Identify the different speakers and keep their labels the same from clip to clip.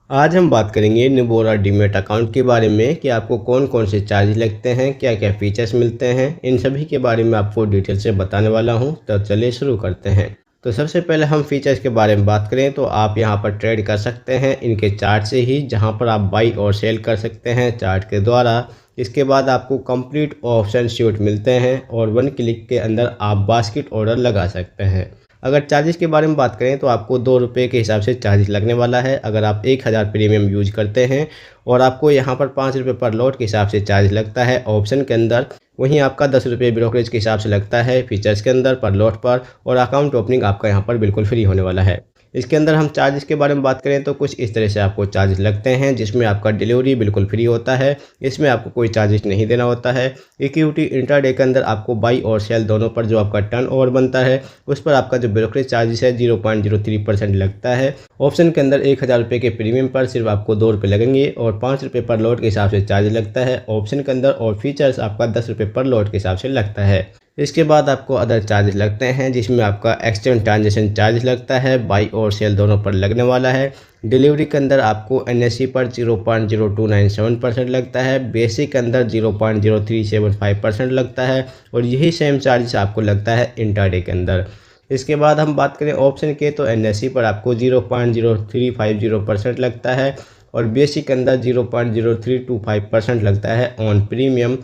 Speaker 1: आज हम बात करेंगे नुबोरा डीमैट अकाउंट के बारे में कि आपको कौन कौन से चार्ज लगते हैं, क्या क्या फीचर्स मिलते हैं। इन सभी के बारे में आपको डिटेल से बताने वाला हूं। तो चलिए शुरू करते हैं। तो सबसे पहले हम फीचर्स के बारे में बात करें तो आप यहां पर ट्रेड कर सकते हैं इनके चार्ट से ही, जहां पर आप बाई और सेल कर सकते हैं चार्ट के द्वारा। इसके बाद आपको कंप्लीट ऑप्शन सूट मिलते हैं और 1 क्लिक के अंदर आप बास्केट ऑर्डर लगा सकते हैं। अगर चार्जेस के बारे में बात करें तो आपको 2 रुपये के हिसाब से चार्जेस लगने वाला है अगर आप 1000 प्रीमियम यूज करते हैं, और आपको यहाँ पर 5 रुपये पर लॉट के हिसाब से चार्ज लगता है ऑप्शन के अंदर। वहीं आपका 10 रुपये ब्रोकरेज के हिसाब से लगता है फीचर्स के अंदर पर लॉट पर, और अकाउंट ओपनिंग आपका यहाँ पर बिल्कुल फ्री होने वाला है। इसके अंदर हम चार्जेस के बारे में बात करें तो कुछ इस तरह से आपको चार्जेस लगते हैं, जिसमें आपका डिलीवरी बिल्कुल फ्री होता है, इसमें आपको कोई चार्जेस नहीं देना होता है। इक्विटी इंट्राडे के अंदर आपको बाई और सेल दोनों पर जो आपका टर्न ओवर बनता है उस पर आपका जो ब्रोकरेज चार्जेस है 0.03% लगता है। ऑप्शन के अंदर 1000 रुपये के प्रीमियम पर सिर्फ आपको 2 रुपये लगेंगे और 5 रुपये पर लॉट के हिसाब से चार्ज लगता है ऑप्शन के अंदर, और फीचर्स आपका 10 रुपये पर लॉट के हिसाब से लगता है। इसके बाद आपको अदर चार्जेस लगते हैं, जिसमें आपका एक्सचेंज ट्रांजेक्शन चार्ज लगता है, बाई और सेल दोनों पर लगने वाला है। डिलीवरी के अंदर आपको NSE पर 0.0297% लगता है, बेसिक के अंदर 0.0375% लगता है, और यही सेम चार्जेस आपको लगता है इंट्राडे के अंदर। इसके बाद हम बात करें ऑप्शन के तो NSE पर आपको 0.0350% लगता है, और बेसिक के अंदर 0.0325% लगता है ऑन प्रीमियम।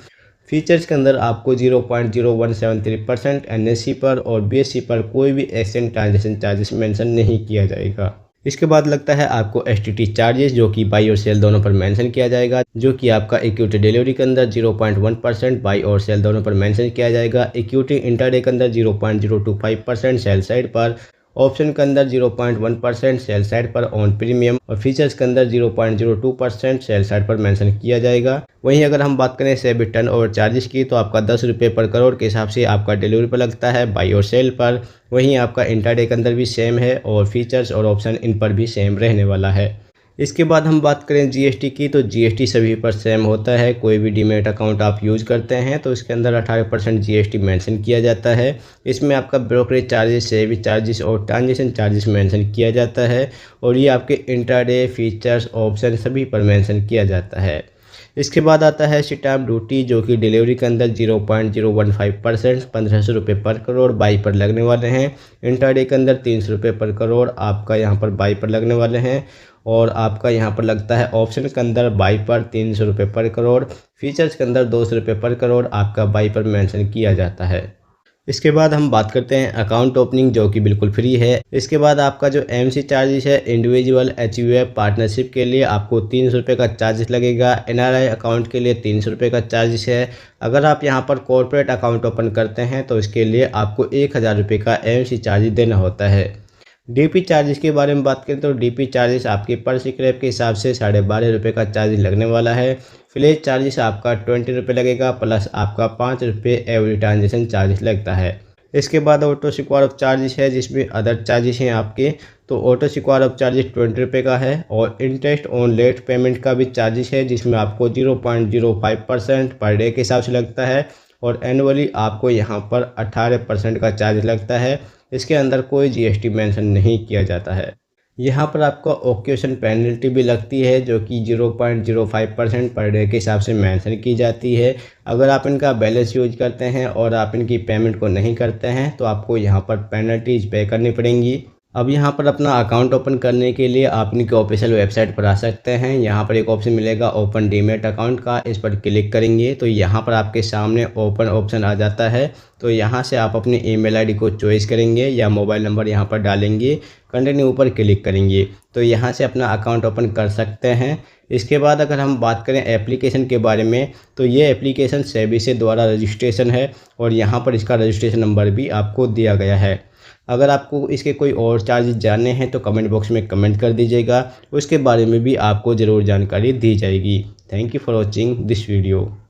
Speaker 1: फीचर्स के अंदर आपको 0.0173% NSE पर और BSE पर कोई भी एक्सचेंज ट्रांजेक्शन चार्जेस मेंशन नहीं किया जाएगा। इसके बाद लगता है आपको STT चार्जेस, जो कि बाई और सेल दोनों पर मेंशन किया जाएगा, जो कि आपका इक्विटी डिलीवरी के अंदर 0.1% बाई और सेल दोनों पर मेंशन किया जाएगा, इक्विटी इंट्राडे के अंदर 0.025% सेल साइड पर, ऑप्शन के अंदर 0.1% सेल साइड पर ऑन प्रीमियम, और फीचर्स के अंदर 0.02% सेल साइड पर मेंशन किया जाएगा। वहीं अगर हम बात करें सेबी टर्न ओवर चार्जेस की तो आपका 10 रुपये पर करोड़ के हिसाब से आपका डिलीवरी पर लगता है बाई और सेल पर। वहीं आपका इंट्राडे के अंदर भी सेम है, और फीचर्स और ऑप्शन इन पर भी सेम रहने वाला है। इसके बाद हम बात करें GST की तो GST सभी पर सेम होता है। कोई भी डीमैट अकाउंट आप यूज़ करते हैं तो इसके अंदर 18% GST मेंशन किया जाता है। इसमें आपका ब्रोकरेज चार्जेस, सेवी चार्जेस और ट्रांजेक्शन चार्जेस मेंशन किया जाता है, और ये आपके इंट्राडे फीचर्स ऑप्शन सभी पर मेंशन किया जाता है। इसके बाद आता है स्टैम्प ड्यूटी, जो कि डिलीवरी के अंदर 0.015% 1500 रुपये पर करोड़ बाई पर लगने वाले हैं। इंट्राडे के अंदर 300 रुपये पर करोड़ आपका यहाँ पर बाई पर लगने वाले हैं, और आपका यहाँ पर लगता है ऑप्शन के अंदर बाई पर 300 रुपये पर करोड़, फीचर्स के अंदर 200 रुपये पर करोड़ आपका बाई पर मेंशन किया जाता है। इसके बाद हम बात करते हैं अकाउंट ओपनिंग, जो कि बिल्कुल फ्री है। इसके बाद आपका जो MC चार्जेस है इंडिविजुअल HUF पार्टनरशिप के लिए आपको 300 रुपये का चार्जेस लगेगा। NRI अकाउंट के लिए 300 रुपये का चार्जेस है। अगर आप यहाँ पर कॉर्पोरेट अकाउंट ओपन करते हैं तो इसके लिए आपको 1000 रुपये का MC चार्जेस देना होता है। DP चार्जेस के बारे में बात करें तो DP चार्जेस आपके पर स्क्रैप के हिसाब से 12.5 रुपये का चार्ज लगने वाला है। फ्लैश चार्जेस आपका 20 रुपये लगेगा, प्लस आपका 5 रुपये एवरी ट्रांजेक्शन चार्जेस लगता है। इसके बाद ऑटो सिक्योर ऑफ चार्जेस है, जिसमें अदर चार्जेस हैं आपके। तो ऑटो सिक्योर ऑफ चार्जेस 20 रुपये का है, और इंटरेस्ट ऑन लेट पेमेंट का भी चार्जेस है, जिसमें आपको 0.05% पर डे के हिसाब से लगता है, और एनुअली आपको यहाँ पर 18% का चार्ज लगता है। इसके अंदर कोई GST मेंशन नहीं किया जाता है। यहाँ पर आपको ऑक्यूपेशन पेनल्टी भी लगती है, जो कि 0.05% पर डे के हिसाब से मेंशन की जाती है। अगर आप इनका बैलेंस यूज करते हैं और आप इनकी पेमेंट को नहीं करते हैं तो आपको यहाँ पर पेनल्टीज पे करनी पड़ेंगी। अब यहाँ पर अपना अकाउंट ओपन करने के लिए आप इनकी ऑफिशियल वेबसाइट पर आ सकते हैं। यहाँ पर एक ऑप्शन मिलेगा ओपन डीमैट अकाउंट का, इस पर क्लिक करेंगे तो यहाँ पर आपके सामने ओपन ऑप्शन आ जाता है। तो यहाँ से आप अपनी ईमेल आईडी को चॉइस करेंगे या मोबाइल नंबर यहाँ पर डालेंगे, कंटिन्यू पर क्लिक करेंगे तो यहाँ से अपना अकाउंट ओपन कर सकते हैं। इसके बाद अगर हम बात करें एप्लीकेशन के बारे में तो ये एप्लीकेशन सेबी से द्वारा रजिस्ट्रेशन है, और यहाँ पर इसका रजिस्ट्रेशन नंबर भी आपको दिया गया है। अगर आपको इसके कोई और चार्जेस जानने हैं तो कमेंट बॉक्स में कमेंट कर दीजिएगा, उसके बारे में भी आपको ज़रूर जानकारी दी जाएगी। Thank you for watching this video.